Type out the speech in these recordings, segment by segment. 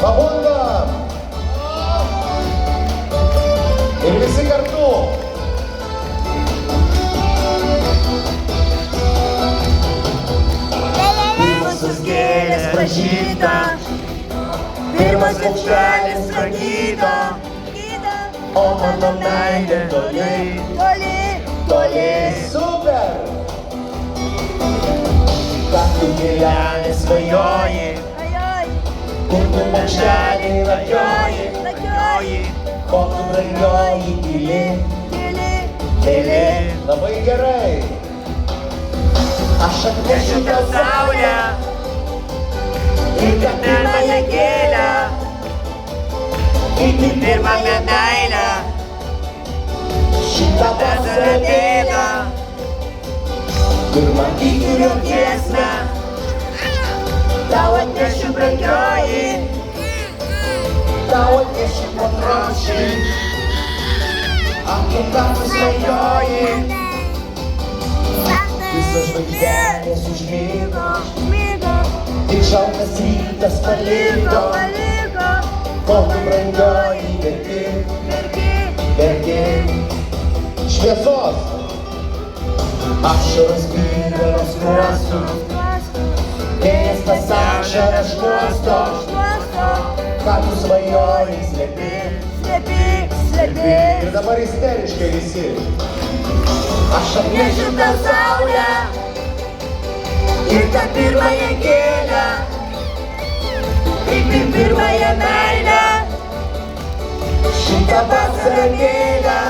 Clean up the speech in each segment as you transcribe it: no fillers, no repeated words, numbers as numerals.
Pabundam! Ir visi kartu. Pirmosios gėlės pražydo, pirmas paukštelis pragydo, o mano meilė toli, toli, toli. Super! Ką tu gyvenė svajoji, kur tu paukštelį lakioji, ko tu brangioji tyli, tyli. Labai gerai. Aš atnešiu tau saulę ir tą pirmąją gėlę, ir pirmąją meilę, šitą vasarą vėlą, pirmą įkyrio giesmę, tau atnešiu brangioji, tau atnešiu patrošį, apie ką tu svajoji. Visos žvaigždelės užmigo, tik šaltas rytas paliko, kol tu brangioji verki, verki. Šviesos. Ašaros byra nuo skruostų, vėjas tas ašaras šluosto, ką tu svajoji slepi, slepi. Ir dabar isteriškai visi. Aš atnešiu tau saulę ir tą pirmąją gėlę, ir pirmąją meilę, šitą vasarą vėlą,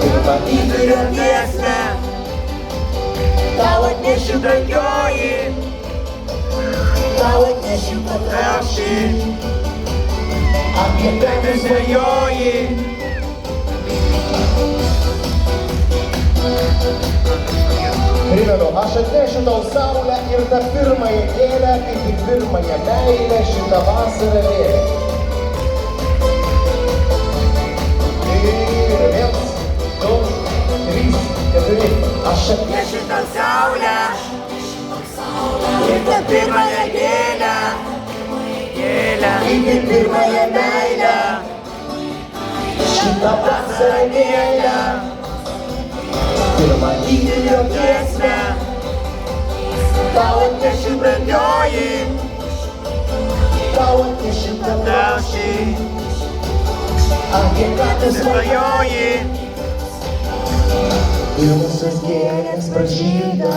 pirmą įkyrio giesmę, tau atnešiu brangioji, tau atnešiu patrošį, apie ką tu svajoji. Primenu, aš atnešiu tau saulę ir tą pirmąją gėlę, kaip ir pirmąją meilę šitą vasarą vėlę. Ir 1, 2, 3, 4. Aš atnešiu tau saulę ir tą pirmąją gėlę, ir pirmąją meilę, šitą vasarą vėlę, pirmą įkyrio giesmę, tau atnešiu brangioji, tau atnešiu patrošį, apie ką tu svajoji. Pirmosios gėlės pražydo,